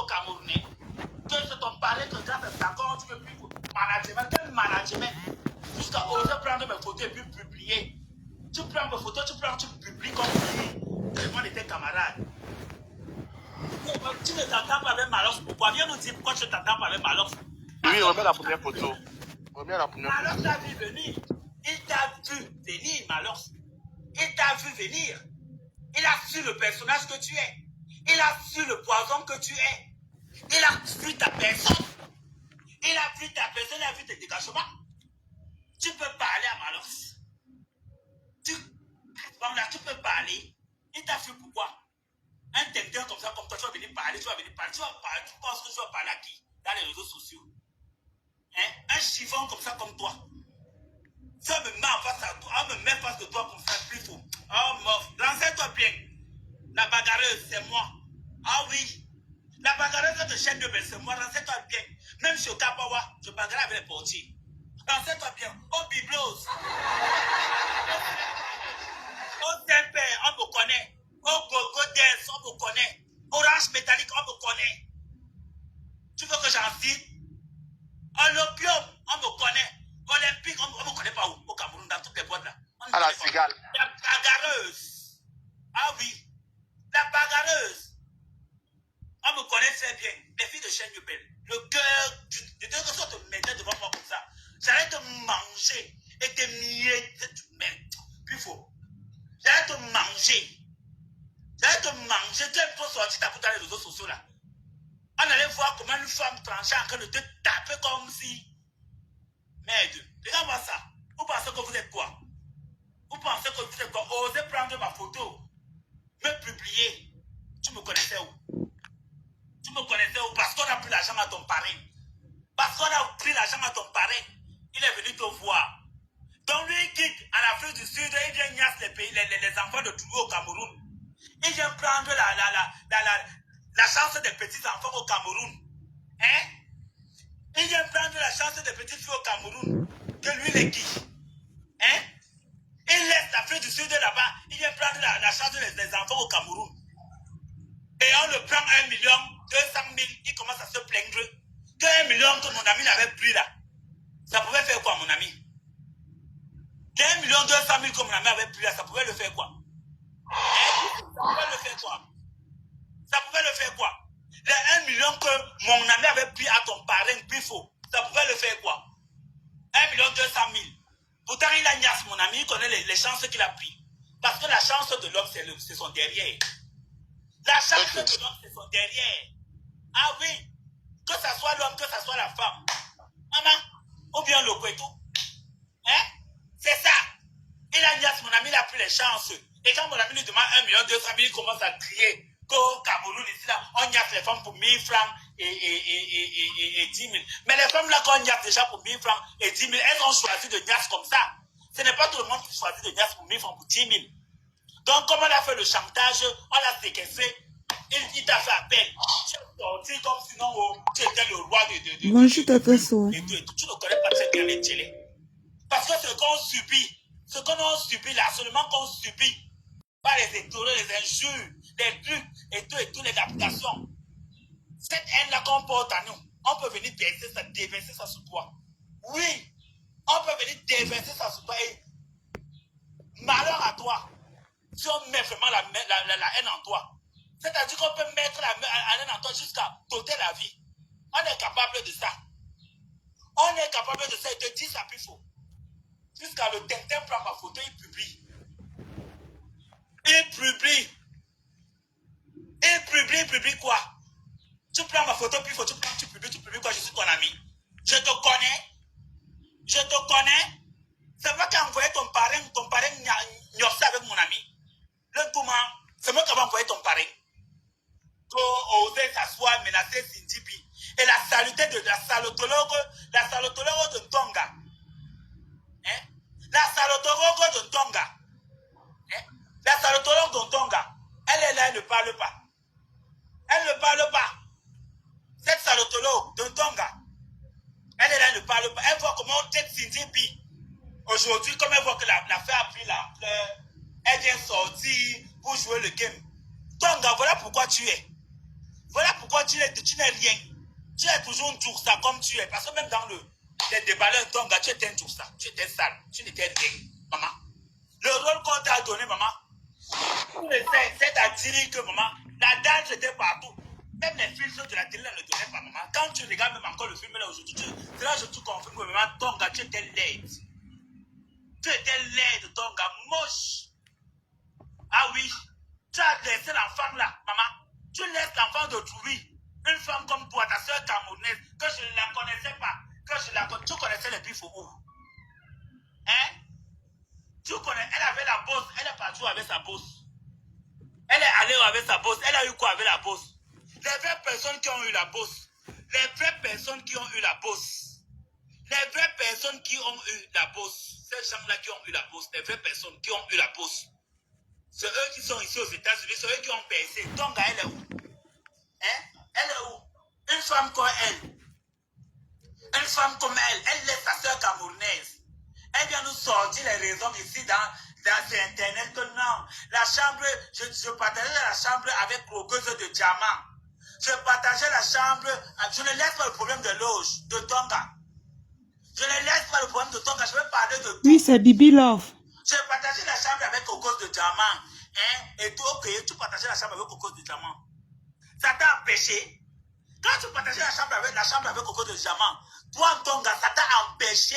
aux Camerounais que c'est ton palais que grâce à ça, quand tu veux plus management, quel management, jusqu'à oser prendre mes photos et puis publier. Tu prends mes photos, tu publies comme si moi était camarade. Tu ne t'entends pas avec Malox, pourquoi? Viens nous dire pourquoi tu ne t'entends pas avec Malox. Oui, remets la première photo. Remets la première photo. Malox t'a vu venir. Il t'a vu venir, Malox. Il t'a vu venir. Il a su le personnage que tu es. Il a su le poison que tu es. Il a vu ta personne. Il a vu ta personne, il a vu tes dégagements. Tu peux parler à Malox. Tu peux parler. Il t'a vu pourquoi? Un technicien comme ça, comme toi, tu vas venir parler, tu penses que tu vas parler à qui? Dans les réseaux sociaux. Hein? Un chiffon comme ça, comme toi. Ça me met en face à toi, on me met face de toi comme ça, plus faux. Oh, mof, renseigne-toi bien. La bagarreuse, c'est moi. Ah oui. La bagarreuse de chaîne de belle, c'est moi, renseigne-toi bien. Même chez Kapawa, je bagarre avec les portiers. Renseigne-toi bien. Oh, Biblos. Oh, Tempère, on me connaît. Oh, Gogodens, on me connaît. Orange métallique, on me connaît. Tu veux que j'en cite? Oh, l'opium, on me connaît. Olympique, on ne me connaît pas où? Au Cameroun, dans toutes les boîtes là. À la cigale. La bagarreuse. Ah oui. La bagarreuse. On me connaît très bien. Les filles de chaîne Yopel. Le cœur, de deux que te mettais devant moi comme ça. J'allais te manger et te mietter. Puis faux. J'allais te manger. J'allais te manger. Tu aimes trop sortir ta peau dans les réseaux sociaux là. On allait voir comment une femme tranchée en train de te taper comme si. Merde, regarde-moi ça. Vous pensez que vous êtes quoi? Vous pensez que vous êtes quoi? Osez prendre ma photo, me publier. Tu me connaissais où? Tu me connaissais où? Parce qu'on a pris l'argent à ton parrain. Parce qu'on a pris l'argent à ton parrain. Il est venu te voir. Donc lui, il quitte à l'Afrique du Sud, il vient niasse les enfants de Toulou au Cameroun. Il vient prendre la chance des petits enfants au Cameroun. Hein? Il vient prendre la chance des petites filles au Cameroun. Que lui, il est qui? Hein? Il laisse l'Afrique du Sud là-bas. Il vient prendre la chance des enfants au Cameroun. Et on le prend 1 200 000. Il commence à se plaindre. Que 1 million que mon ami l'avait pris là. Ça pouvait faire quoi, mon ami? Que 1 200 000 que mon ami avait pris là, ça pouvait le faire quoi? Hein? Ça pouvait le faire quoi? Ça pouvait le faire quoi? Les 1 million que mon ami avait pris à ton parrain, puis faux, ça pouvait le faire quoi? 1 200 000. Pourtant, il a niasse, mon ami, il connaît les chances qu'il a pris. Parce que la chance de l'homme, c'est son derrière. La chance de l'homme, c'est son derrière. Ah oui. Que ce soit l'homme, que ce soit la femme. Maman, ou bien le couteau. Hein? C'est ça. Il a niasse, mon ami, il a pris les chances. Et quand mon ami lui demande 1 200 000, il commence à crier. Qu'au Cameroun, ici, là, on niasse les femmes pour 1000 francs et 10 000. Mais les femmes là, qu'on niasse déjà pour 1000 francs et 10 000, elles ont choisi de niasse comme ça. Ce n'est pas tout le monde qui choisit de niasse pour 1000 francs pour 10 000. Donc, comme on a fait le chantage, on l'a séquestré, il t'a fait appel. Tu es sorti comme sinon tu étais le roi de Bonjour, Tata Soa. et tout. Tu ne connais pas très bien les télés. Parce que ce qu'on subit, ce qu'on subit, l'harcèlement qu'on subit, par les étoiles, les injures, les trucs, et tout, les applications. Cette haine-là qu'on porte à nous, on peut venir déverser ça sur toi. Oui, on peut venir déverser ça sur toi. Et malheur à toi, si on met vraiment la haine en toi. C'est-à-dire qu'on peut mettre la haine en toi jusqu'à t'ôter la vie. On est capable de ça. On est capable de ça. Il te dit ça plus faux. Jusqu'à le Tintin prend ma photo, il publie. Il publie quoi? Tu prends ma photo, puis tu publies quoi? Je suis ton ami. Je te connais. C'est moi qui ai envoyé ton parrain Nyopsa avec mon ami. Le Touma, c'est moi qui ai envoyé ton parrain. Pour oser s'asseoir, menacer Sindibi. Et la saluté de la salotologue de Tonga. Hein? La salotologue de Tonga. Hein? La salotologue de Tonga. Elle est là, elle ne parle pas. Elle ne parle pas. Cette salotologue de Tonga. Elle est là, elle ne parle pas. Elle voit comment on traite Sindibi. Aujourd'hui, comme elle voit que l'affaire a pris l'ampleur, elle vient sortir pour jouer le game. Tonga, voilà pourquoi tu es. Voilà pourquoi. quoi tu n'es rien. Tu es toujours un Djoursa comme tu es. Parce que même dans les déballeurs Tonga, tu étais un Djoursa. Tu étais sale. Tu n'étais rien, maman. Le rôle qu'on t'a donné, maman, c'est à dire que, maman, la danse était partout. Même les films de la télé ne le donnaient pas, maman. Quand tu regardes même encore le film là aujourd'hui, c'est là que je te confirme que, maman, Tonga, tu étais laide. Tu étais laide, Tonga, moche. Ah oui, tu as laissé l'enfant là, maman. Tu laisses l'enfant d'autrui. Une femme comme toi, ta soeur camerounaise, que je ne la connaissais pas, tu connaissais les bifs où? Hein? Tu connais, elle avait la bosse, elle est partie avec sa bosse. Elle est allée avec sa bosse, elle a eu quoi avec la bosse? Les vraies personnes qui ont eu la bosse. Les vraies personnes qui ont eu la bosse. Les vraies personnes qui ont eu la bosse. Ces gens-là qui ont eu la bosse. Les vraies personnes qui ont eu la bosse. C'est eux qui sont ici aux États-Unis, c'est eux qui ont percé. Tonga, elle est où? Hein? Elle est où? Une femme comme elle. Une femme comme elle laisse sa soeur camerounaise. Elle vient nous sortir les raisons ici dans Internet que non. La chambre, je partageais la chambre avec croqueuse de diamants. Je partageais la chambre, je ne laisse pas le problème de loge, de Tonga. Je ne laisse pas le problème de Tonga, je vais parler de tout. Oui, c'est Bibi Love. Je partageais la chambre avec croqueuse de diamants. Hein? Et toi, ok, tu partageais la chambre avec croqueuse de diamants. Ça t'a empêché. Quand tu partageais la chambre avec croqueuse de diamants, toi en Tonga, ça t'a empêché,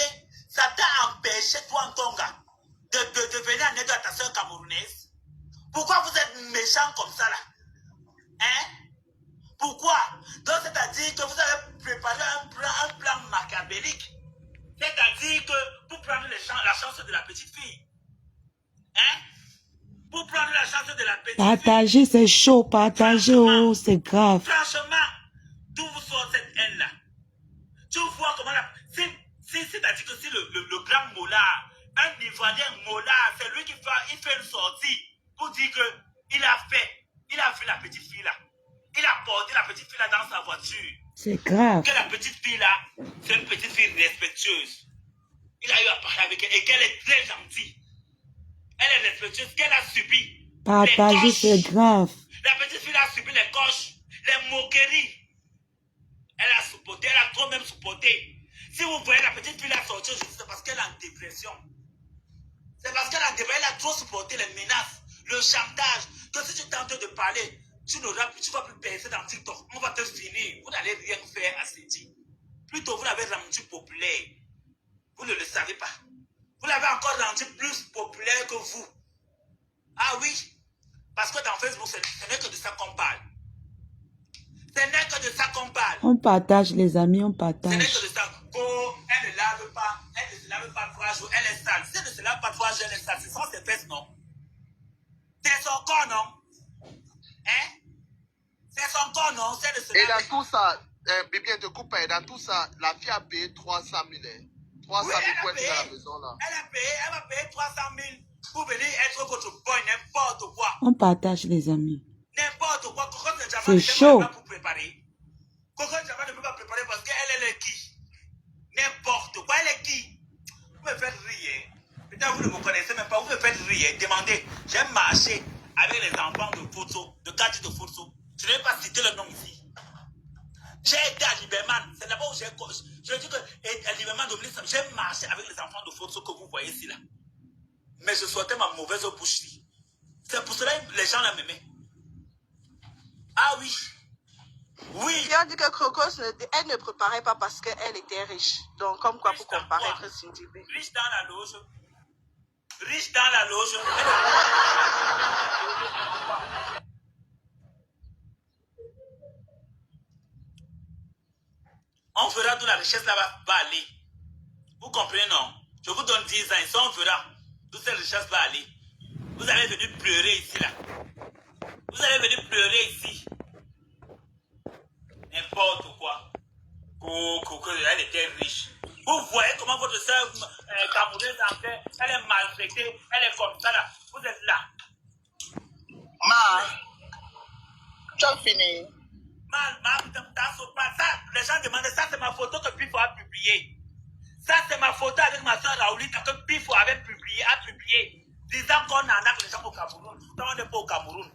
toi en Tonga, de venir en aide à ta soeur camerounaise. Pourquoi vous êtes méchants comme ça là? Hein? Pourquoi? Donc c'est-à-dire que vous avez préparé un plan machiavélique. C'est-à-dire que pour prendre la chance de la petite fille. Hein? Pour prendre la chance de la petite fille. Partager, c'est chaud. Partager, oh, c'est grave. Franchement, d'où vous sort cette haine-là? Tu vois comment c'est-à-dire que si le grand Mollard, un Ivoirien Mollard, c'est lui qui fait une sortie pour dire qu'il a vu la petite fille là. Il a porté la petite fille là dans sa voiture. C'est grave. Que la petite fille là, c'est une petite fille respectueuse. Il a eu à parler avec elle et qu'elle est très gentille. Elle est respectueuse, qu'elle a subi. Partager, c'est grave. La petite fille a subi les coches, les moqueries. Elle a supporté, elle a trop même supporté. Si vous voyez la petite fille là sortir, c'est parce qu'elle est en dépression. C'est parce qu'elle elle a trop supporté les menaces, le chantage, que si tu tentes de parler, tu ne vas plus percer dans TikTok. On va te finir. Vous n'allez rien faire à Cédie. Plutôt, vous l'avez rendu populaire. Vous ne le savez pas. Vous l'avez encore rendu plus populaire que vous. Ah oui. Parce que dans Facebook, ce n'est que de ça qu'on parle. Ce n'est que de ça qu'on parle. On partage, les amis, on partage. Ce n'est que de ça. Elle ne lave pas. Elle ne se lave pas 3 jours. Elle est sale. Si elle ne se lave pas 3 jours, elle est sale. Ce sont ses fesses, non? C'est son corps, non? Hein? C'est son corps, non? C'est de se Et laver. dans tout ça, Bibi, te coupe, et dans tout ça, la fille a payé 300 000. 300 000 pour être à la maison là. Elle va payer 300 000 pour venir être votre boy, n'importe quoi. On partage, les amis. N'importe quoi. C'est chaud. Pour préparer. Coco Jama ne peut pas préparer parce qu'elle est qui? N'importe quoi. Elle est qui? Vous me faites rire. Peut-être vous ne me connaissez même pas. Vous me faites rire. Demandez. J'ai marché avec les enfants de Fourso, de quartier de Fourso. Je ne vais pas citer le nom ici. J'ai été à Liberman. C'est là-bas où je dis que à Liberman, j'ai marché avec les enfants de Fourso que vous voyez ici là. Mais je sortais ma mauvaise boucherie. C'est pour cela que les gens la m'aimaient. Ah oui. Oui. Il a dit que Crocos, elle ne préparait pas parce qu'elle était riche. Donc, comme quoi, pour comparer avec Cindy B. Riche dans la loge. Riche dans la loge. On verra d'où la richesse là-bas va aller. Vous comprenez, non? Je vous donne 10 ans, ici on verra d'où cette richesse va aller. Vous allez venir pleurer ici, là. Vous allez venir pleurer ici. N'importe quoi. Coco, elle était riche. Vous voyez comment votre soeur camerounaise en fait, elle est maltraitée, elle est comme ça là. Vous êtes là. Ma, tu as fini. Ça, les gens demandent, ça c'est ma photo que Bifo a publiée. Ça c'est ma photo avec ma soeur Raoulita que Bifo avait publié, disant qu'on en a que les gens au Cameroun. Pourtant on n'est pas au Cameroun.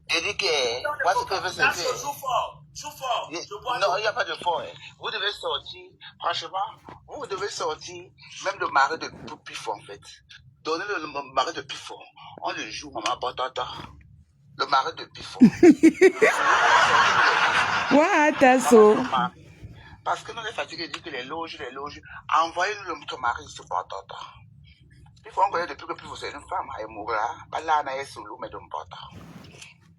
Et dit que, moi ce que je veux Ça se joue fort. Joue fort. Il- Je bois Non, l'eau. il n'y a pas de fond. Hein. Vous devez sortir, franchement, vous devez sortir, même le mari de Pifo, en fait. Donnez le mari de Pifo. On le joue, maman, Botata. Le mari de Pifo. Wa taso. Maman, son mari. Parce que nous, les fatigués disent que les loges, envoyez-nous notre mari sur Botata. Il faut qu'on depuis que Pifo, c'est une femme, elle mourra. Là, on a sous l'eau, mais de Botata.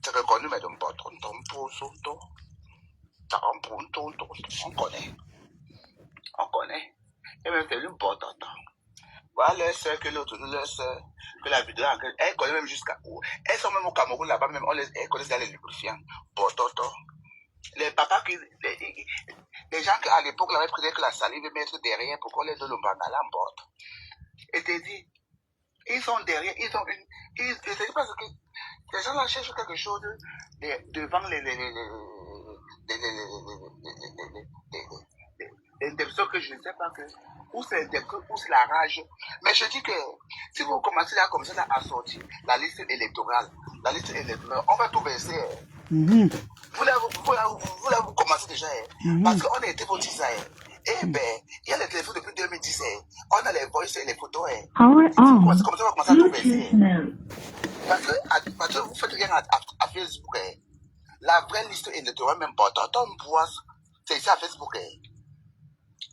C'est reconnu, mais de Botata. On tombe tout, on connaît. On connaît. Et même c'est une bonne tante. Voilà leur soeur que l'autre, leur soeur, que la vidéo, elle connaît même jusqu'à où. Elles sont même au Cameroun là-bas, même, elles connaissent dans les lubrifiants. Bon, tonton. Les papas les gens qui à l'époque l'avaient pris que la salive et mettre derrière pour qu'on les donne le bandana en porte. Et t'es dit, ils sont derrière, ils ont c'est parce que les gens là cherchent quelque chose devant les déceptions que je ne sais pas que, ou c'est ou c'est la rage. Mais je dis que si vous commencez là comme ça là, à sortir la liste électorale, on va tout baisser. Mhm. Vous là, vous commencez déjà. Parce qu'on a été votés ça. Eh ben, il y a les téléphones depuis 2010. On a les voices et les photos. Power on. Comme ça, on va commencer à tout baisser. Bluetooth mode. Parce que vous faites rien à Facebook. La vraie liste électorale, même pas tant c'est ici à Facebook.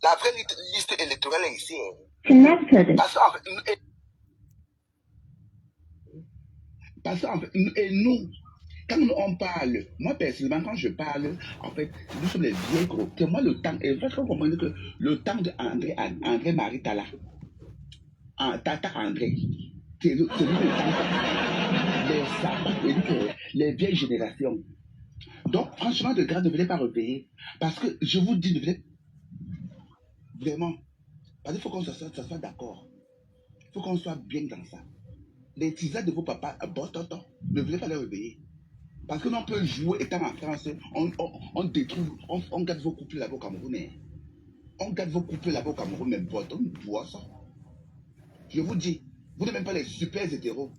La vraie liste électorale est ici. Connected. Parce qu'en fait, et nous, quand on parle, moi personnellement, quand je parle, en fait, nous sommes les vieux gros. Que moi, le temps, et vous comprenez que le temps de André Marie Tala, Tata André, c'est le temps, les vieilles générations. Donc, franchement, de grâce, ne venez pas repayer. Parce que, je vous dis, ne venez vraiment. Parce qu'il faut qu'on soit d'accord. Il faut qu'on soit bien dans ça. Les tisanes de vos papas, ne venez pas les réveiller. Parce que l'on peut jouer, étant en France, on détruit, on garde vos couples là-bas au Cameroun. On garde vos couples là-bas au Cameroun, mais on voit ça. Je vous dis, vous n'êtes même pas les super hétéros.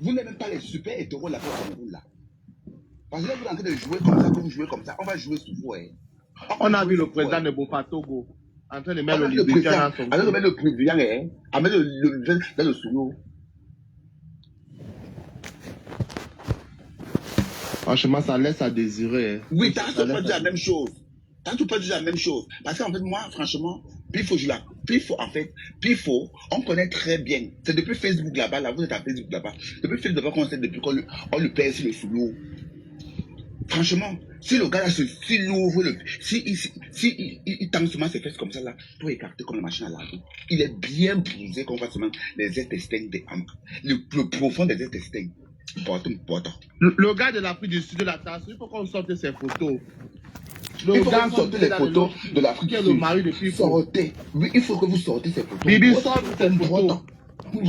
Vous n'êtes même pas les super hétéros là-bas au Cameroun là. Parce que là, vous êtes en train de jouer comme ça, que vous jouez comme ça, on va jouer sur vous. On a vu le président de Bopatogo en train de mettre le président, dans son alors de mettre le président, à mettre le dans le sous-l'eau. Franchement, ça laisse à désirer. Oui, t'as pas dit la même chose. Parce qu'en fait, moi, franchement, Pifo, on connaît très bien. C'est depuis Facebook là-bas, là, vous êtes à Facebook là-bas. Depuis Facebook là-bas qu'on sait depuis qu'on le pèse sur le sous-l'eau. Franchement, si le gars là, s'il ouvre il tend seulement ses fesses comme ça là, pour écarter comme la machine à laver, il est bien brisé qu'on voit seulement les intestins, le profond des intestins. Le gars de l'Afrique du Sud de la tasse, il faut qu'on sorte ses photos. Il faut que vous sortez les photos de l'Afrique du Sud. Le mari de Pifo. Sortez. Oui, il faut que vous sortez ces photos. Bibi, sort ces photos. On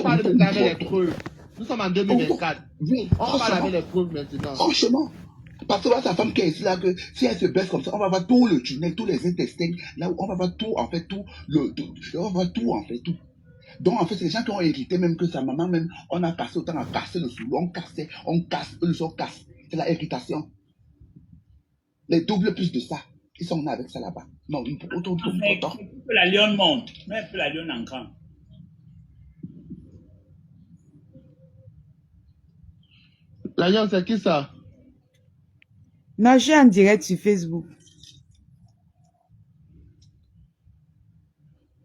parle de avec les preuves. Nous sommes en 2024. Oui, on parle avec les preuves maintenant. Franchement. Parce que sa femme qui est ici là, que si elle se baisse comme ça, on va voir tout le tunnel, tous les intestins, là où on va voir tout, en fait, on va voir tout, en fait, tout. Donc, en fait, c'est les gens qui ont hérité même que sa maman, même, on a passé autant à casser le sous, on casse, eux, ils cassent. C'est la irritation. Les doubles plus de ça. Ils sont avec ça là-bas. Non, ils sont autour de la lionne monte, mais un peu la lionne en grand. La lionne, c'est qui ça? Non, je suis en direct sur Facebook.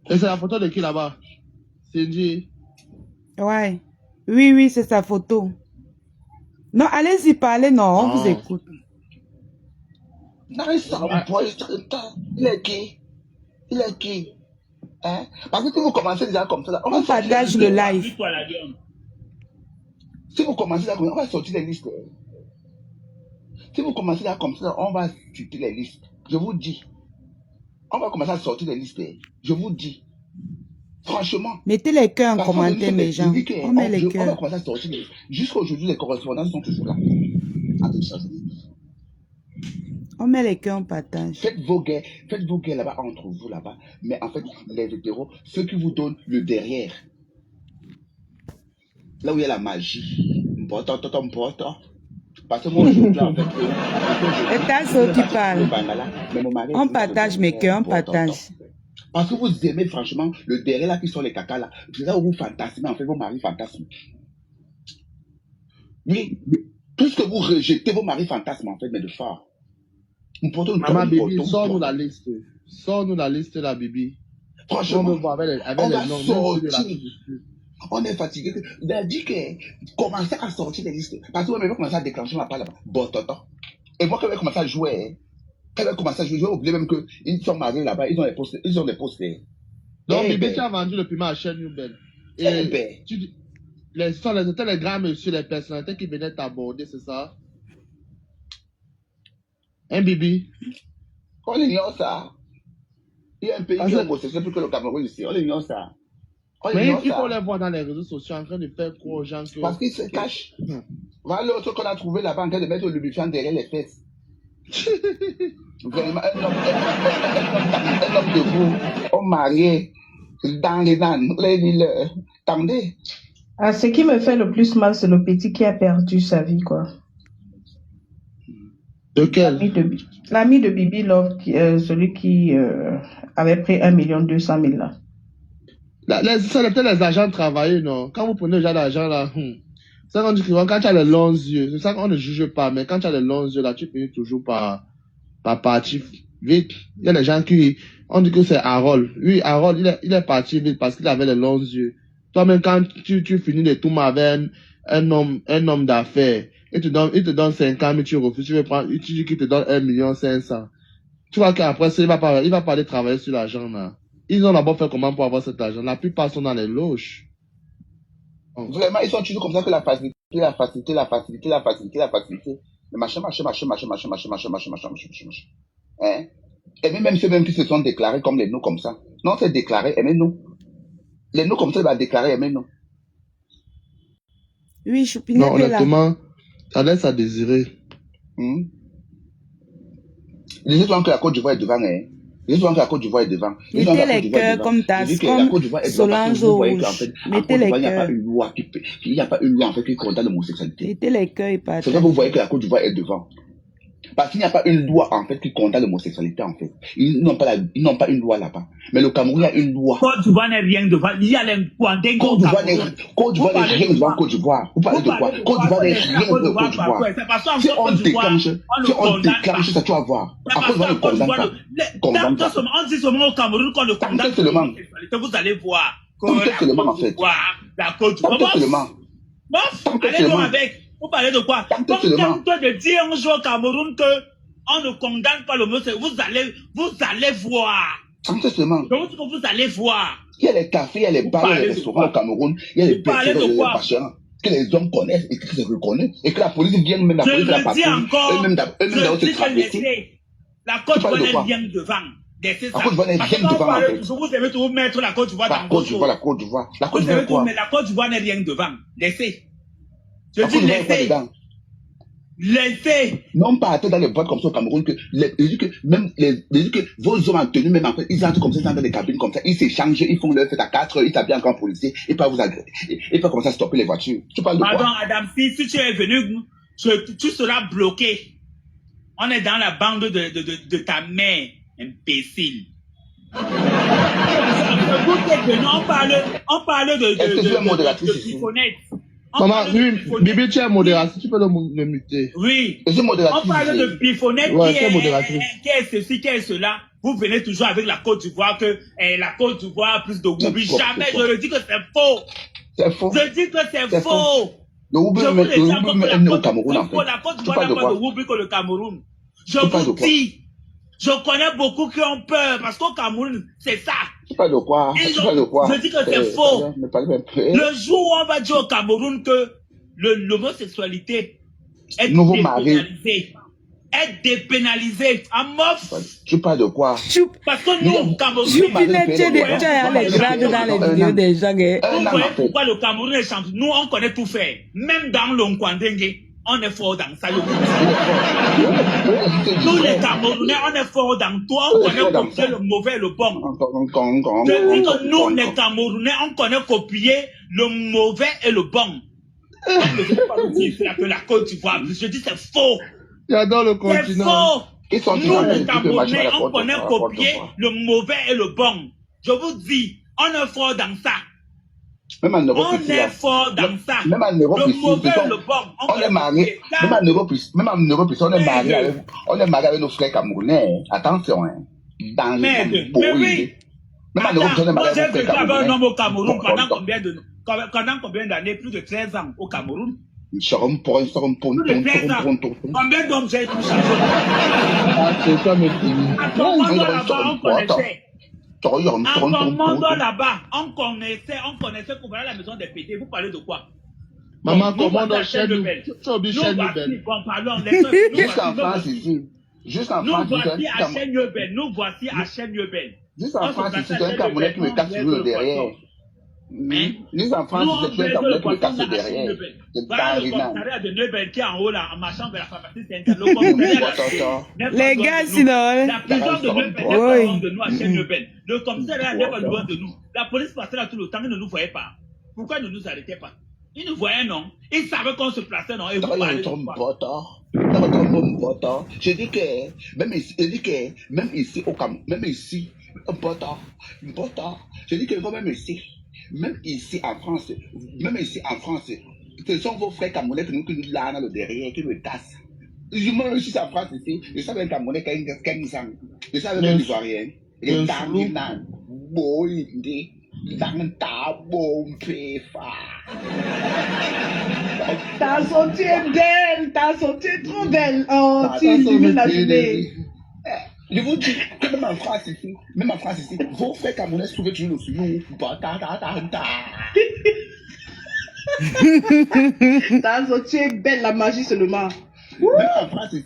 Et c'est la photo de qui là-bas? Cindy. Ouais. Oui, c'est sa photo. Non, allez-y parler, non, on vous écoute. Non, il est qui? Hein? Parce que si vous commencez déjà comme ça, là, on partage le live. Si vous commencez là comme ça, on va sortir les listes. Si vous commencez là comme ça, on va citer les listes. Je vous dis. On va commencer à sortir les listes. Je vous dis. Franchement. Mettez les cœurs en commentaire, mes gens. On met les cœurs. On va commencer à sortir les listes. Jusqu'à aujourd'hui, les correspondances sont toujours là. On met les cœurs en partage. Faites vos guerres là-bas entre vous là-bas. Mais en fait, les hétéros, ceux qui vous donnent le derrière. Là où il y a la magie. Parce que moi, je suis là, en fait. Et t'as ce qui parle. Mais mon mari, On partage mes cœurs, on partage. Parce que vous aimez franchement le derrière là qui sont les caca là. C'est là où vous fantasmez, en fait, vos maris fantasment. Oui, tout ce que vous rejetez, vos maris fantasment, en fait, mais de fort. Maman, Bibi, sors-nous la liste. Sors-nous la liste, la Bibi. Franchement, on me voit avec on va les noms. sortir. On est fatigué. Il a dit que commencer à sortir les listes. Parce que moi, je vais commencer à déclencher ma part là-bas. Bon, tonton. Et moi, quand je vais commencer à jouer, je vais oublier même qu'ils sont mariés là-bas, ils ont des postes. Donc, Bibi, tu as vendu le piment à chaîne Newbel. Et les grands messieurs, les personnalités qui venaient t'aborder, c'est ça? Hein, Bibi? On ignore ça. Il y a un pays qui est homosexuel plus que le Cameroun ici. On ignore ça. Mais il faut les voir dans les réseaux sociaux en train de faire croire aux gens que... Parce qu'ils se cachent. Voilà l'autre qu'on a trouvé là-bas en train de mettre le lubrifiant derrière les fesses. Vraiment, un homme de vous, on marié dans les ânes, les dealers. Attendez. Ah, ce qui me fait le plus mal, c'est le petit qui a perdu sa vie, quoi. Lequel? L'ami de Bibi Love, celui qui avait pris 1 200 000 là. Ça, c'était les agents travaillés, non? Quand vous prenez déjà l'argent là, c'est ça qu'on dit que quand tu as les longs yeux, c'est ça qu'on ne juge pas, mais quand tu as les longs yeux là, tu finis toujours par partir vite. Il y a des gens qui, on dit que c'est Harold. Oui, Harold, il est parti vite parce qu'il avait les longs yeux. Toi-même, quand tu finis de tout avec un homme d'affaires, il te donne 50 000, tu refuses, tu dis qu'il te donne 1 500 000. Tu vois qu'après ça, il va pas aller travailler sur l'argent là. Ils ont d'abord fait comment pour avoir cet argent? La plupart sont dans les loges. Vraiment, ils sont toujours comme ça que la facilité. Le machin. Hein? Et même ceux qui se sont déclarés comme les nous comme ça. Non, c'est déclaré, aimez-nous. Les nous comme ça, il va déclarer, aimez-nous. Oui, Choupinette non, honnêtement, ça laisse à désirer. Dis-toi que la Côte d'Ivoire est devant, hein. Dis-toi que la Côte d'Ivoire est devant. Mettez les cœurs comme Tasse, comme Solange Rouge. Mettez les cœurs. Il n'y a pas une loi en fait qui condamne l'homosexualité. Mettez les cœurs et pas. C'est ça que vous voyez que la Côte d'Ivoire est devant. Parce qu'il n'y a pas une loi en fait qui condamne l'homosexualité en fait. Ils n'ont pas une loi là-bas. Mais le Cameroun a une loi. Côte d'Ivoire n'est rien devant. Il y a les Rwandais. Côte d'Ivoire n'est rien devant Côte d'Ivoire. Vous parlez de quoi? Côte d'Ivoire n'est rien devant Côte d'Ivoire. Si on déclenche ça, tu vas voir. Après, on ne condamne pas. On dit seulement au Cameroun qu'on le condamne. Vous allez voir. Seulement en fait. La Côte d'Ivoire. Allez voir avec. Vous parlez de quoi? Comme de dire un jour au Cameroun qu'on ne condamne pas l'homosexualité, vous allez voir. Donc, vous allez voir. Il y a les cafés, il y a les bars, il y a les restaurants au Cameroun, il y a les bâtiments que les hommes connaissent et qui se reconnaissent et que la police vient même la police de la patrouille. Je dis la Côte d'Ivoire n'est rien devant. La Côte d'Ivoire n'est rien devant. Vous aimez toujours mettre la Côte d'Ivoire dans la Côte d'Ivoire. La Côte d'Ivoire, mais la Côte d'Ivoire n'est rien devant. Laissez. Je dis laissez. Non pas dans les boîtes comme ça au Cameroun que vos hommes en tenue même en fait ils entrent comme ça dans des cabines comme ça, ils s'échangent, ils font leur fête à 4 heures, ils s'habillent encore en policier et pas vous agresser et pas commencer à stopper les voitures. Tu parles de quoi? Pardon Adam, si tu es venu, tu seras bloqué. On est dans la bande de ta mère, imbécile. On parle de Pifonette. Maman, Bibi, tu es modératrice, tu peux le muter. Oui, on parle de Pifonette qui est ceci, qui est cela. Vous venez toujours avec la Côte d'Ivoire, que la Côte d'Ivoire a plus de Woubi. Jamais, je le dis que c'est faux. C'est faux. Je dis que c'est faux. Le Woubi est au Cameroun en fait. La Côte d'Ivoire n'a pas de Woubi que le Cameroun. Je vous dis. Je connais beaucoup qui ont peur parce qu'au Cameroun, c'est ça. Tu parles de quoi? Je dis que c'est faux. Le jour où on va dire au Cameroun que l'homosexualité est dépénalisée. Est dépénalisée. À mof. Tu parles de quoi? Parce que nous, Cameroun, tu as les grades dans les vidéos des gens. Vous voyez pourquoi le Cameroun est champion? Nous, on connaît tout faire. Même dans l'Onkwandenge. On est fort dans ça. Nous les Camerounais, on est fort dans tout. On connaît copier le mauvais et le bon. Je dis que nous les Camerounais, on connaît copier le mauvais et le bon. Donc, je ne peux pas nous dire que la Côte d'Ivoire, je dis c'est faux. J'adore le C'est continent. faux. Ils sont Nous, toujours les les Camerounais, on connaît copier le mauvais et le bon. Je vous dis, on est fort dans ça. Même en Europe On ici, est là. fort dans ça. Même en Europe Le ici, mauvais ce et sont- le bon. on est marié. Même en Europe ici, on est marié avec nos frères camerounais. Attention, hein. Dans Merde. les Mais oui. Même en Europe, on est Attends, moi marié j'ai avec nos vécu frères avec un camerounais. homme au Cameroun pendant Donc, combien d'années? Plus de 13 ans au Cameroun. Plus de 13 ans. Combien d'hommes j'ai touché? Ah, c'est ça, mes filles. À Commando là-bas, on connaissait. À Commando là-bas, on connaissait qu'on va à la maison des pétés. Vous parlez de quoi? Maman, Nous, comment voici à on chaîne nous? Chêne-Lebel. Tu as oublié Nous chaîne voici, Lebel. bon, pardon, nous Juste en France voici. ici. Juste en Nous France, voici à Chêne-Lebel. Nous voici à Chêne-Lebel. juste en France ici, c'est un Camerounais qui me casse toujours le derrière. Juste en France, c'est un Camerounais qui me casse le derrière. C'est Voilà le Darina. commissariat de Nebel qui est en haut là, en marchant vers la pharmacie Saint-Anne. Le commissariat n'est pas Les loin gars, de nous. sinon. La prison de Nebel n'est pas Oui. loin de nous à Chêne-Lebel. Le commissariat n'est pas loin de nous. La police passait là tout le temps, ils ne nous voyait pas. Pourquoi ils ne nous arrêtaient pas? Ils nous voyaient, non? Ils savaient qu'on se plaçait, non? Et vous parlez de quoi? Je dis que, même ici, au Cameroun, même ici, je dis que même ici en France, ce sont vos frères camerounais qui nous lannent le derrière, qui me cassent. Je suis en France ici, je savais un Camerounais qui a 15 ans, je savais un Ivoirien, les Darina, Boïdi, Danta, Bompefa. Ta sortie est belle, ta sortie est trop belle. Oh, tu illumines la journée. Je vous dis que même en France ici, vos frères camerounais trouvent toujours le nous. Ta sortie est belle, la magie seulement. Même en France ici,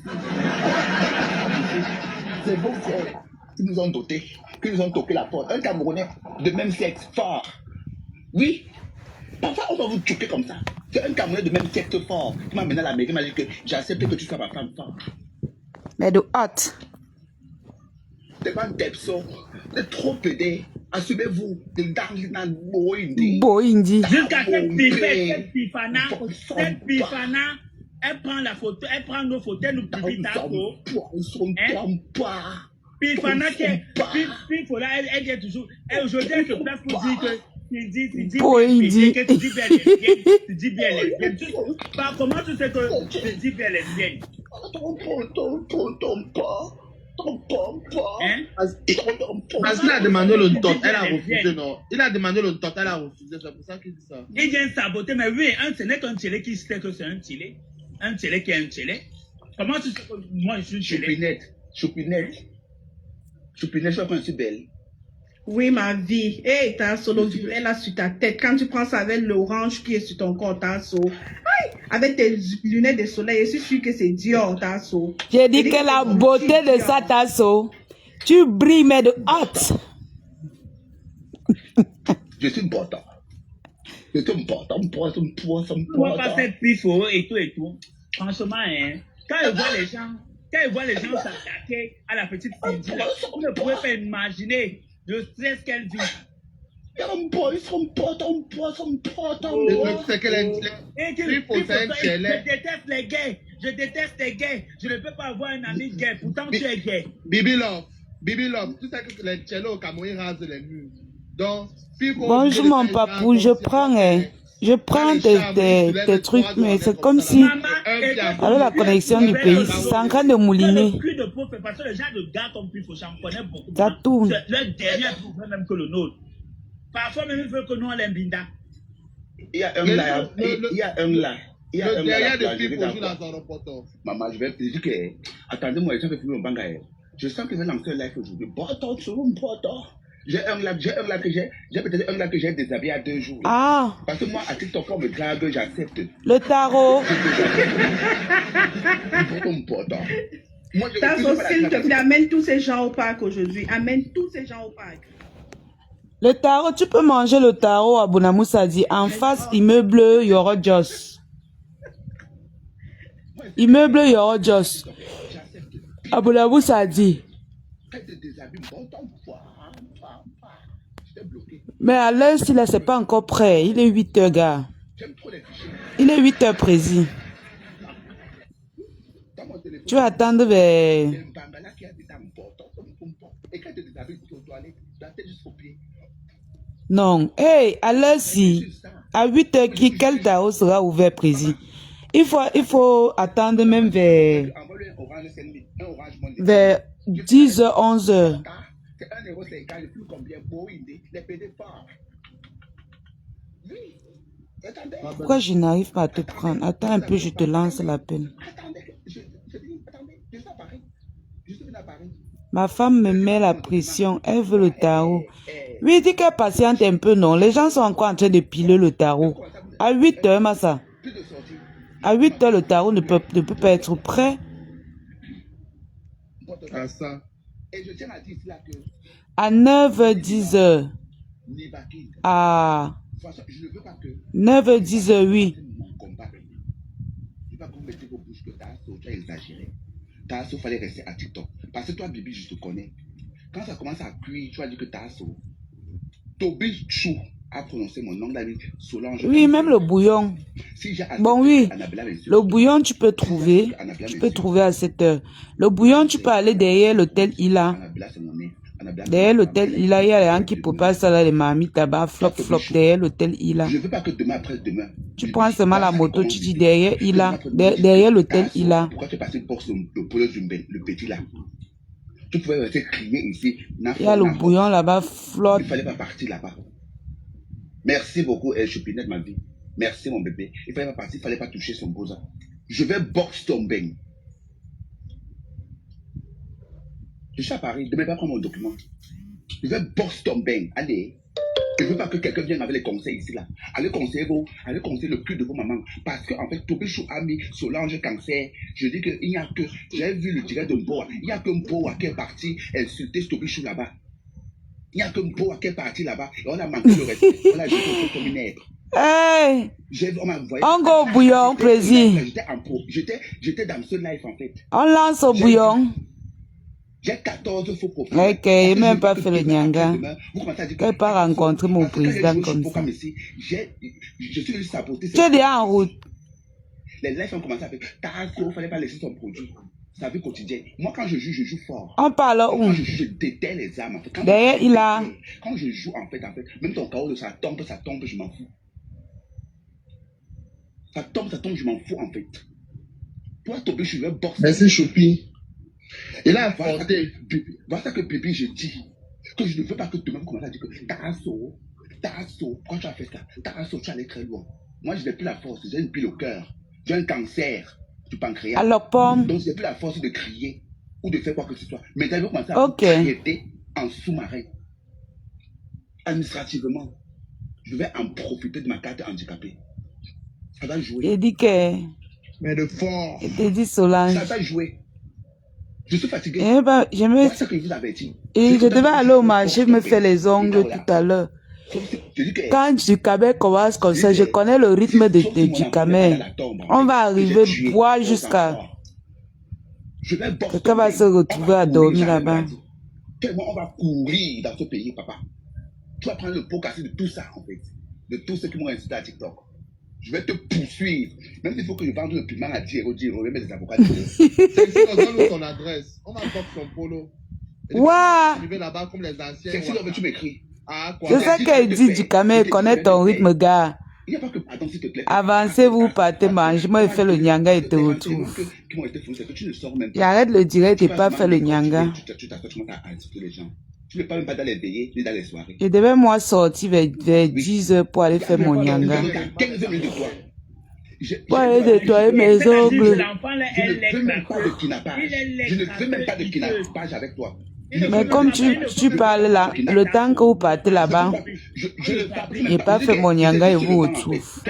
c'est vos frères qui nous ont dotés, qui nous ont toqué la porte. Un Camerounais de même sexe fort. Oui, parfois on va vous choquer comme ça. C'est un Camerounais de même sexe fort qui m'a mené à la mairie, qui m'a dit que j'accepte que tu sois ma femme forte. Mais de hot. Devant Tepso, c'est trop pédé. Assumez-vous, de Darlina Boy. Boindi. Jusqu'à cette pifana, elle prend la photo, elle prend nos photos, elle nous publie ta photo. Pifana qui est, Pifola, elle dit toujours, et aujourd'hui elle se place pour dire que tu dis bien lesbienne. Comment tu sais que tu dis bien lesbienne? Hein? Parce qu'il a demandé le tot, elle a refusé, non? Il a demandé le tot, elle a refusé, c'est pour ça qu'il dit ça. Il vient saboter, mais oui, ce n'est qu'un télé qui sait que c'est un télé. Un télé qui est un télé. Comment tu sais que moi je suis un télé? Choupinette, je crois qu'on est belle. Oui, ma vie. Hey, ta solo violet là sur ta tête. Quand tu prends ça avec l'orange qui est sur ton corps, ta so. Aïe, avec tes lunettes de soleil, je suis sûr que c'est Dior, ta so. J'ai dit que la beauté de ça, Tasso, tu brilles, mais de hot. Je suis important. On va pas faire pifo et tout. Franchement, hein, quand ils voient les gens s'attaquer à la petite fille, là, vous ne pouvez pas imaginer le stress qu'elle vit. Le truc, c'est qu'elle est Je déteste les gays. Je ne peux pas avoir un ami gay. Pourtant, tu es gay. Bibi Love, tu sais que les tchellos au Cameroun rasent les murs. Donc, Bonjour mon papou, je prends tes trucs, mais c'est comme si, avec la connexion du pays, c'est en train de mouliner. Le cul de pauvre, parce que les gens de gars comme Pifo, j'en connais beaucoup. Ça tourne. Le dernier problème même que le nôtre. Parfois même, il veut que nous, on l'imbinda. Il y a un là. Le derrière de Pifo joue la Zoropoto. Maman, je vais te dire que, attendez-moi, les gens veulent plus mon banga. Je sens que je vais lancer un live aujourd'hui. J'ai un là que j'ai déshabillé à 2 jours. Ah. Parce que moi, à TikTok, on me drague, j'accepte. Le tarot. Ta so, s'il te plaît, amène tous ces gens au parc aujourd'hui. Amène tous ces gens au parc. Le tarot, tu peux manger le tarot à Bonamoussa dit. En face, immeuble Yoro Jos. Immeuble Yoro Jos. À Bonamoussa dit. Mais à l'heure, si là, c'est pas encore prêt. Il est 8 heures, gars. Il est 8h précis. Dans mon téléphone, Tu vas attendre vers... il y a un bambala qui a été important. Et quand tu déshabilles, tu es aux toilettes, tu as tête jusqu'au pied. Non. Hey, à l'heure-ci, à 8h, quel tarot sera ouvert précis? Il faut attendre même vers Envoie-lui un orange, c'est un orange monde. 10h, 11h. C'est 1,50 €, plus combien? Beau, les PD forts. Oui. Attendez. Pourquoi je n'arrive pas à te prendre? Attends un peu, je te lance l'appel. Attendez. Je dis, attendez. Je suis à Paris. Je suis venu à Paris. Ma femme me met la pression. Elle veut le tarot. Oui, dis qu'elle patiente un peu, non? Les gens sont encore en train de piler le tarot. À 8h, Massa. Plus de sortie. À 8h, le tarot ne peut pas être prêt. À ça. Et je tiens à dire là que À 9h, 10h. Nibaki, À franchement, je ne veux pas que 9h, 10h, oui. mon combat. Je ne veux pas qu'on mette vos bouches que Tasso, tu as exagéré. Tasso, il fallait rester à TikTok. Parce que toi, Bibi, je te connais. Quand ça commence à cuire, tu vas dire que Tasso. Toby Chou a prononcé mon nom de la vie, Solange. Oui, même le bouillon. Si j'ai Bon, oui. Annabella, Le bouillon, tu peux trouver. Tu peux trouver à 7h. Le bouillon, tu peux aller derrière l'hôtel Ila. Annabella, c'est mon nez. Derrière l'hôtel Ila, il y a les gens qui préparent ça là, les mamies tabac, flop, derrière l'hôtel Ila. Je ne veux pas que demain, après-demain. Tu prends seulement la moto, tu dis derrière Ila, derrière l'hôtel Ila. Pourquoi tu es passé pour le polo Zumben, le petit là? Tu pouvais rester crier ici. Il y a le bouillon là-bas, flotte. Il ne fallait pas partir là-bas. Merci beaucoup, Chopinette, ma vie. Merci, mon bébé. Il ne fallait pas partir, il ne fallait pas toucher son bosa. Je vais boxe ton bain. Je suis à Paris, demain, pas prendre mon document. Je vais boxe ton bain. Allez. Je ne veux pas que quelqu'un vienne avec les conseils ici, là. Allez conseiller le cul de vos mamans. Parce qu'en fait, Tobichou a mis Solange Cancer. Je dis qu'il n'y a que, j'ai vu le direct de Mboa. Il n'y a que Mboa qui est parti insulter Tobichou là-bas. Il n'y a que Mboa qui est parti là-bas. Et on a manqué le respect. On l'a jeté au comme une nègre. Hey! On m'a envoyé. On go au bouillon, plaisir. J'étais en pro. J'étais dans ce live, en fait. On lance au bouillon. J'ai 14 faux profils. Ok, il n'a même pas fait le nyanga. Qu'elle pas rencontrer mon président comme ça. Je suis venu saboter. Tu es déjà en route. Les lives ont commencé avec Tasso, il ne fallait pas laisser son produit. Sa vie quotidienne. Moi, quand je joue fort. On parle où? Quand je joue, je déterre les âmes. En fait. D'ailleurs, il a. Quand je joue, en fait, même ton chaos, ça tombe, je m'en fous. Ça tombe, je m'en fous, en fait. Toi, Tobi, je vais boxer. Merci, Choupi. Il a affronté. Voilà que bébé, je dis que je ne veux pas que demain commence à dire que Tasso, quand tu as fait ça, Tasso, tu allais très loin. Moi, je n'ai plus la force, j'ai une pile au cœur, j'ai un cancer du pancréas. Alors, pomme. Donc, je n'ai plus la force de crier ou de faire quoi que ce soit. Mais tu vas commencer à arrêter en sous-marin. Administrativement, je vais en profiter de ma carte handicapée. Ça va jouer. Il dit que. Mais de fort. Il te dit Solange. Ça va jouer. Je suis fatigué. C'est ça que je vous avais dit. Et je devais aller au marché me faire les ongles tout à l'heure. Quand Ducamel commence comme ça, je connais le rythme de Ducamel. On va arriver boire jusqu'à... Quelqu'un va se retrouver à dormir là-bas. On va courir dans ce pays, papa. Tu vas prendre le pot cassé de tout ça, en fait. De tous ceux qui m'ont incité à TikTok. Je vais te poursuivre. Même s'il faut que je vende le piment à 10 €, 10 €, même des avocats. C'est ici, on donne ton adresse. On va boxer son polo. Ouah! Arriver là-bas comme les anciens. C'est si tu m'écris. C'est ça qu'elle dit, Ducamel, connaît ton rythme, gars. Il n'y a pas que... Attends, s'il te plaît. Avancez, vous partez manger. Moi, il fait le nyanga et te retrouve. J'arrête le direct et pas faire le nyanga. Tu commences à insulter les gens. Tu ne peux même pas dans les veillées, ni dans les soirées. Je devais moi sortir vers 10h pour aller faire mon nyanga. 15 minutes de toi. Pour aller nettoyer mes ongles. Je ne veux même pas de kidnappage. Je ne veux même pas de kidnappage avec toi. Mais comme tu parles là, le temps que vous partez là-bas, je n'ai pas fait mon nyanga et vous retrouve.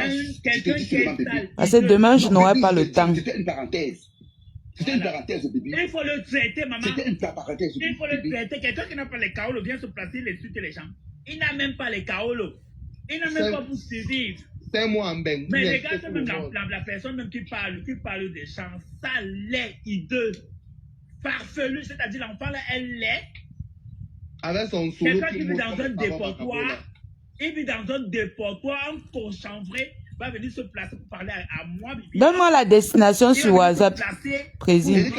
Parce que demain, je n'aurai pas le temps. C'était une parenthèse. C'était une parenthèse, bébé. Il faut le traiter, maman. C'était une parenthèse. Il faut le traiter. Quelqu'un qui n'a pas les kaolos vient se placer, il insulte les gens. Il n'a même pas les kaolos. Il n'a même pas pour survivre. C'est moi en ben. Mais regarde même la personne même qui parle des gens, ça l'est hideux. Farfelu, c'est-à-dire l'enfant là, elle l'est. Avec son solo. Quelqu'un qui vit dans un dépotoir, il vit dans un dépotoir, un conchanvré. va venir se placer pour parler à moi. Donne-moi la destination sur WhatsApp, Président.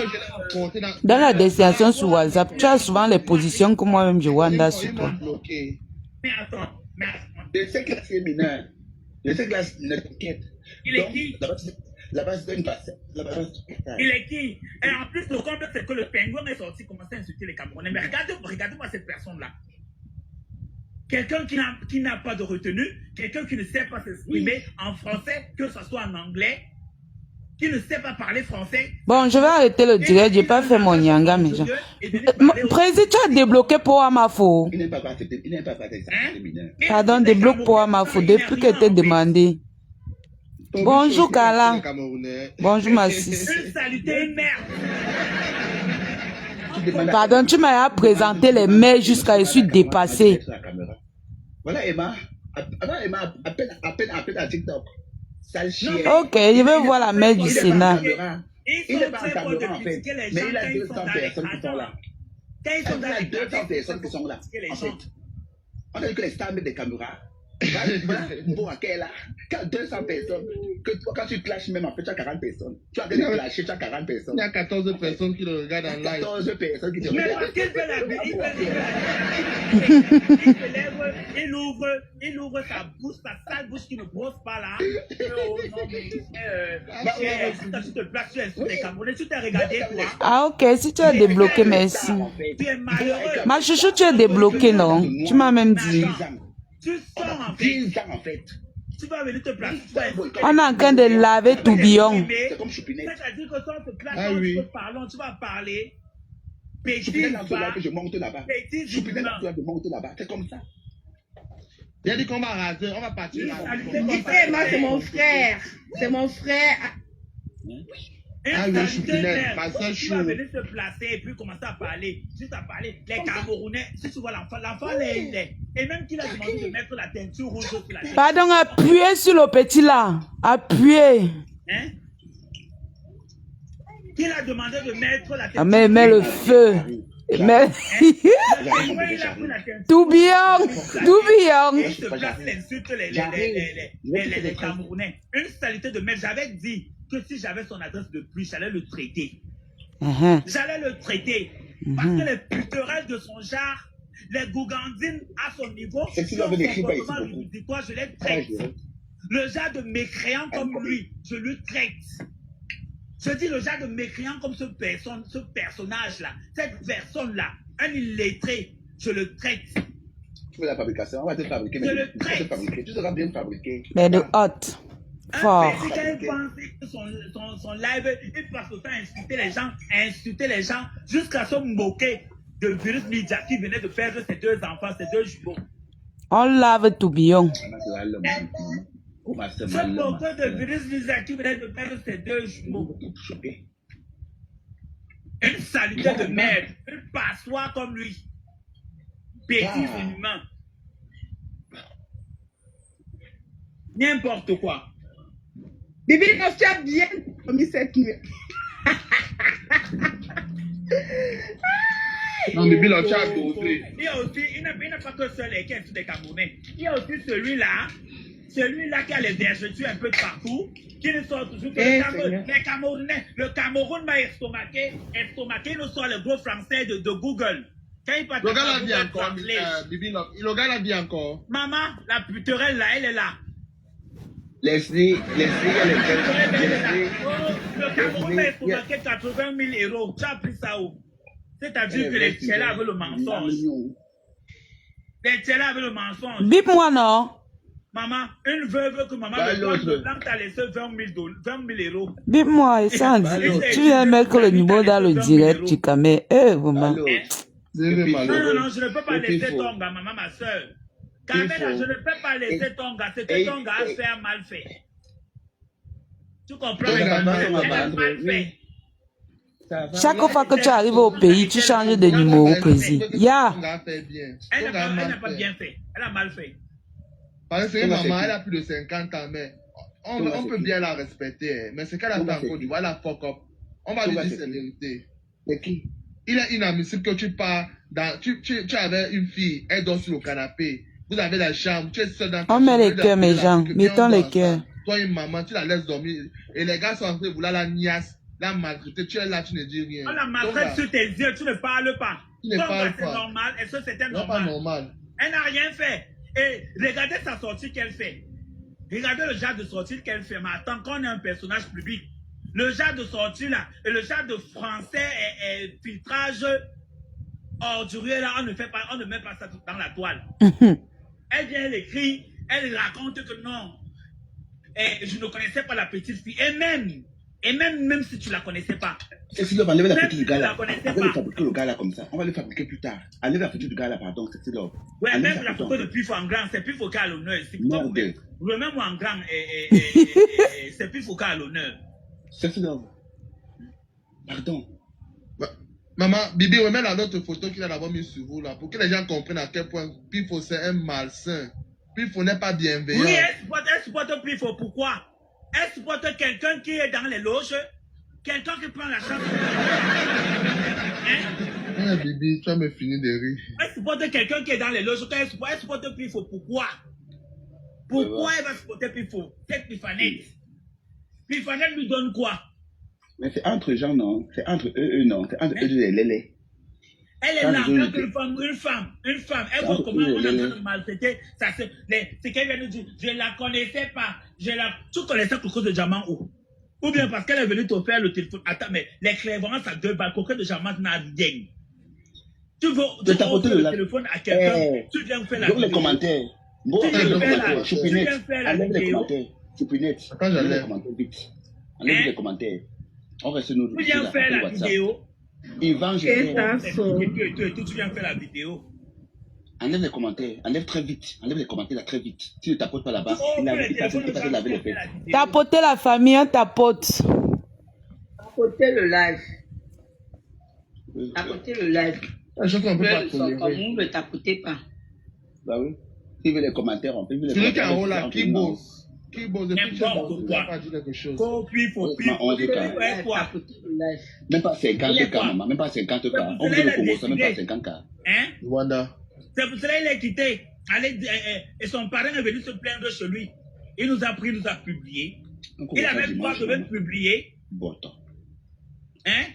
Dans la destination sur WhatsApp, tu as souvent les positions que moi-même je vois en sur toi. Mais attends. Je sais que c'est mineur. Je sais que là, c'est une enquête. Il est qui? Là-bas, c'est une facette. Il est qui? Et en plus, le comble, c'est que le pingouin est sorti commencer à insulter les Camerounais. Mais regardez-moi cette personne-là. Quelqu'un qui n'a pas de retenue, quelqu'un qui ne sait pas s'exprimer en français, que ce soit en anglais, qui ne sait pas parler français. Bon, je vais arrêter le direct, j'ai pas fait mon nyanga, mais genre. Président, tu as débloqué pour Amafo. Il n'est pas accepté. Il n'est pas accepté. Pardon, débloque pour Amafo depuis que t'es demandé. Bonjour Kala. Bonjour ma sis. Une salutaire, une merde. Pardon, tu m'as présenté les mails jusqu'à je suis dépassé. Voilà Emma. Emma, appelle à TikTok. Ok, je vais voir la mail du Sénat. Il n'est pas en caméra en fait. Mais il a 200 personnes qui sont là. Il y a 200 personnes qui sont là. En fait, on a dit que les stars mettent des caméras. Voilà, bon, là, quand 200 personnes, quand tu clashes même en fait, tu as 40 personnes. Tu as clasher, tu as 40 personnes. Il y a 14 personnes qui le regardent en live. 14 personnes qui te Mais regardent. parce qu'il fait la il ouvre sa bouche, sa sale bouche qui ne brosse pas là. Oh non, mais tu te places, tu es sur les Camerounais, tu t'es regardé toi. Ah ok, si tu as débloqué, merci. Tu es malheureux. Ma chouchou, tu es débloqué, non? Tu m'as même dit. Tu sors en fait. 10 ans en fait. Tu vas venir te placer. On est en train de laver tourbillon. C'est comme Choupinette. C'est-à-dire que sans te placer, Ah oui. tu vas parler. Petit Choupinette dans ce va. live que je monte là-bas. Petit Choupinette va. dans ce live que je monte là-bas. C'est comme ça. Il a dit qu'on va raser, on va partir là. Moi, c'est mon frère. C'est mon frère. Ah oui, Choupinette, ma soeur Tu vas chou. venir te placer et puis commencer à parler. Juste à parler. Les Camerounais, si tu vois l'enfant il est. Et même qu'il a demandé de mettre la teinture rouge sur la tête. Pardon, appuyez sur le petit là. Appuyez. Hein? Qu'il a demandé de mettre la teinture Ah, mais mets le feu. Mais... tourbillon. Tourbillon. Il se place, il insulte les Camerounais. Une saleté de merde. J'avais dit que si j'avais son adresse depuis, j'allais le traiter. J'allais le traiter. Parce que les puterelles de son genre, les gougandines à son niveau, son comportement ridiculeux, je les traite. Le genre de mécréant comme lui, je le traite. Je dis le genre de mécréant comme ce personnage-là, cette personne-là, un illettré, je le traite. Tu veux la fabrication, on va te fabriquer. Je le traite. Tu seras bien fabriqué. Mais de hot. Fort. Quand il pense que son live, il passe le temps à insulter les gens, jusqu'à se moquer de Virus Media qui venait de perdre ses 2 enfants, ses 2 jumeaux. On lave tourbillon. Se moquer de Virus Media qui venait de perdre ses 2 jumeaux. Une saleté de merde, une passoire comme lui. Petit inhumain. N'importe quoi. Bibi, quand tu as bien commis cette nuit. Non, mais Bill, tu as dosé. Il y a aussi, il n'a pas que seul les caisses des Camerounais. Il y a aussi celui-là qui a les vergetures un peu de partout, qui ne sort toujours que les Camerounais. Le Cameroun m'a estomaqué, nous sort le gros français de Google. Quand il parle Le gars l'a dit Google encore, Translate. Bibi, le gars l'a dit encore. Maman, la puterelle là, elle est là. Leslie, Le Cameroun m'a estomaqué 80 000 euros. Tu as pris ça où? C'est-à-dire que les tchèlas avaient le mensonge. Les tchèlas avaient le mensonge. Bip-moi, non? Maman, une veuve que maman me prend, t'as laissé 20 000 euros. Bip-moi, Sandy. Tu viens mettre le numéro dans le direct, chica, mais vraiment. Non, je ne peux pas laisser ton gars, maman, ma soeur. Carmela, je ne peux pas laisser ton gars. C'est que ton gars a fait un mal fait. Tu comprends? Elle a mal fait. Chaque fois que tu arrives au pays, tu changes de numéro, président. Ya. Elle n'a pas bien fait. Elle a mal fait. Parce que c'est une maman, elle a plus de 50 ans, mais on peut bien la respecter. Mais c'est qu'elle a fait encore du voilà, la fuck up. On va lui dire c'est vérité. C'est qui? Il est inadmissible que tu pars dans. Tu avais une fille, elle dort sur le canapé. Vous avez la chambre, tu es seul dans ta On chambre. met les cœurs, mes gens. Mettons les cœurs. toi une maman, tu la laisses dormir. Et les gars sont en train de vouloir la niasse, la maltraiter. Tu es là, tu ne dis rien. On la maltraite sur tes yeux, tu ne parles pas. Tu ne parles C'est pas. normal, et ça c'était C'est pas normal. normal. Elle n'a rien fait. Et regardez sa sortie qu'elle fait. Regardez le genre de sortie qu'elle fait. Mais attends, quand on est un personnage public, le genre de sortie là, et le genre de français et filtrage ordurier là, on ne met pas ça dans la toile. Elle vient, elle écrit, elle raconte que non. Et je ne connaissais pas la petite fille. Et même si tu la connaissais pas. Cécile, on va enlever la Même photo si du gars tu là. la connaissais On va le pas. fabriquer le gars là comme ça. On va le fabriquer plus tard. Enlève la photo du gars là, pardon, Cécile. Ouais, Enlève même la photo de Pifo en grand, c'est Pifo qui a l'honneur. Merde. Remets-moi en grand, c'est Pifo qui a l'honneur. Cécile, pardon. Maman, Bibi, remets la autre photo qu'il a d'abord mis sur vous là, pour que les gens comprennent à quel point Pifo c'est un malsain. Pifo n'est pas bienveillant. Oui, elle supporte Pifo. Pourquoi? Elle supporte quelqu'un qui est dans les loges, quelqu'un qui prend la chance. Hein? Bibi, tu vas me finir de rire. Elle supporte quelqu'un qui est dans les loges, elle supporte Pifo. Pourquoi? Pourquoi elle va supporter Pifo? Cette Pifanette. Pifanette lui donne quoi? Mais c'est entre gens, non? C'est entre eux, non? C'est entre eux les lélés. Elle est là, quand une femme. Elle voit comment on est en train de maltraiter. C'est qu'elle vient nous dire, je ne la connaissais pas. Tu connaissais Coco de Diamant où? Ou bien parce qu'elle est venue te faire le téléphone. Attends, mais les clairvoyances à 2 balles, Coco de Diamant n'a rien. Tu veux offrir le téléphone à quelqu'un, tu viens faire la vidéo. Les commentaires. Tu viens faire la vidéo. Choupinette. Enlève les commentaires vite. Enlève les commentaires. On reste nous. Tu viens faire la vidéo. Yvan, tu viens faire la vidéo. Enlève les commentaires. Enlève très vite. Enlève les commentaires là très vite. Tu ne tapotes pas là-bas. Il a dit que laver les fesses. Tapoter la famille, on tapote. Tapoter le live. Tapoter le live. Je ne peux pas vous ne tapotez pas. Bah oui. Si vous les commentaires, on peut vous les commentaires. Celui qui est en haut là, qui bosse. Qui bosse depuis que tu n'as pas dit quelque chose. Même pas 50K, maman. Même pas 50K. On veut le Congo, ça même pas 50K. Hein? Rwanda. C'est pour cela qu'il est quitté. Et son parrain est venu se plaindre chez lui. Il nous a pris, il nous a publié. Il avait le droit de même publier. Bon temps. Hein?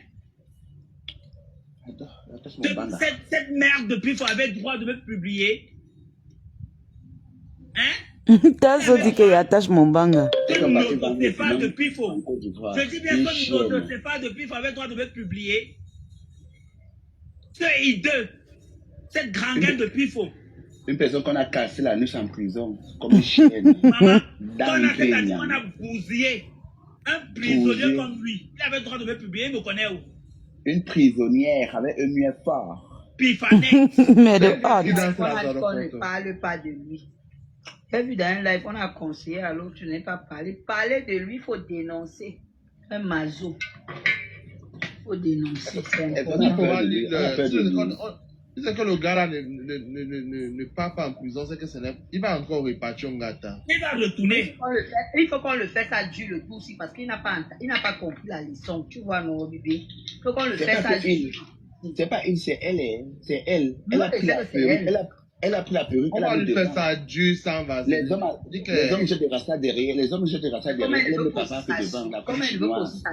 Cette merde depuis qu'il avait le droit de me publier. Hein? T'as dit qu'il attache mon banga. C'est pas depuis faux. Je dis bien que c'est pas depuis qu'il avait le droit de me publier. Ce hideux. Cette grande gueule depuis faux. Une personne qu'on a cassé la nuit en prison, comme une chienne. Maman, on a bousillé. Un prisonnier comme lui. Il avait le droit de me publier, il me connaît où? Une prisonnière avec un mieux fort. Pifanette. Mais de pas. On ne parle pas de lui. J'ai vu dans un live, on a conseillé à l'autre, tu n'es pas parlé. Parler de lui, il faut dénoncer. Un mazo. Il faut dénoncer. C'est important. C'est que le gars là ne part pas en prison, c'est que il va encore repartir en gâteau. Il va retourner. Il faut qu'on le fasse à Dieu le tout aussi parce qu'il n'a pas compris la leçon. Tu vois, non, bébé. Il faut qu'on le fasse à Dieu. C'est pas une, c'est elle. C'est elle. Elle a pris la perruque. Elle a pris la perruque. On va lui faire ça à Dieu sans vaser. Les hommes jettent des rastas derrière. Les hommes jettent des rastas derrière. Elle ne peut pas faire devant la couche chinoise.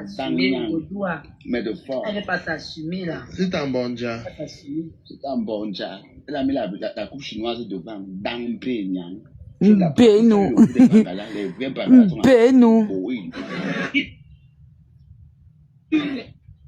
Mais de force. Elle ne peut pas s'assumer là. C'est un bon dia. C'est un bon dia. Elle a mis la coupe chinoise devant. Dans Pénian. Bénou. Bénou.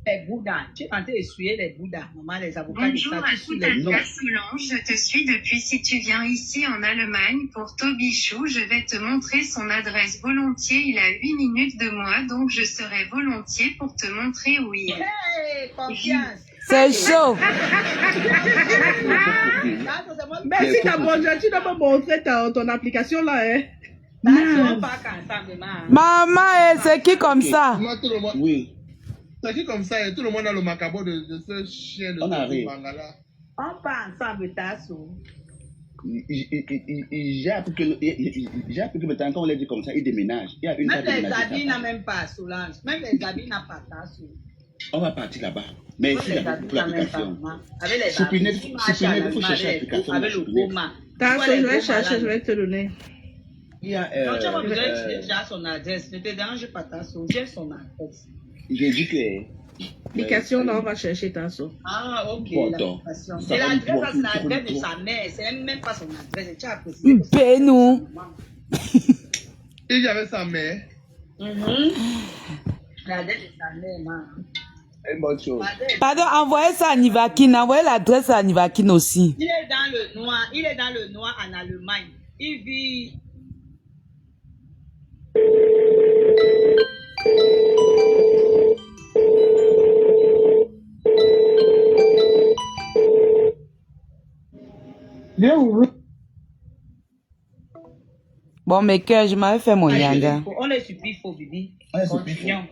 Les Bouddhas. Tu es en train d'essuyer les Bouddhas. Maman, les avocats. Bonjour à toute la classe Solange. Je te suis depuis. Si tu viens ici en Allemagne pour Tobichou, je vais te montrer son adresse volontiers. Il a 8 minutes de moi, donc je serai volontiers pour te montrer où il est. Hey, confiance. C'est chaud. Mais si t'as bon, tu dois me montrer ton application là, hein. Maman, c'est qui comme ça? Oui. C'est qui comme ça? Et tout le monde a le macabre de ce chien de Mangala. On part ensemble, Tasso. J'ai appris que maintenant, quand on l'a dit comme ça, il déménage. Il y a une même les habits n'a même pas Solange. Même les habits n'a pas Tasso. On va partir là-bas. Mais ici, pour l'application. Avec les habits, il faut chercher l'application. avec le coma. Tasso, je vais chercher, je vais te donner. Il y a, Non, tu as pas besoin de déjà son adresse. Ne te dérange pas ta soeur. J'ai son adresse. j'ai dit que... L'application, là, on va chercher ta soeur. Ah, ok. Bon, l'application. ça C'est va l'adresse, me c'est bloquer, l'adresse de trop. sa mère. C'est même pas son adresse. Tu as précisé. que c'est Ben nous. Et j'avais sa mère. L'adresse de sa mère, man. Une bonne chose. Pardon, envoyez ça à Nivakine. Envoyez l'adresse à Nivakine aussi. Il est dans le noir. Il est dans le noir en Allemagne. Il vit. Bon, mes cœurs, je m'avais fait mon yanga. On est sur Pifo, Bibi. Ouais, c'est plus Continuons.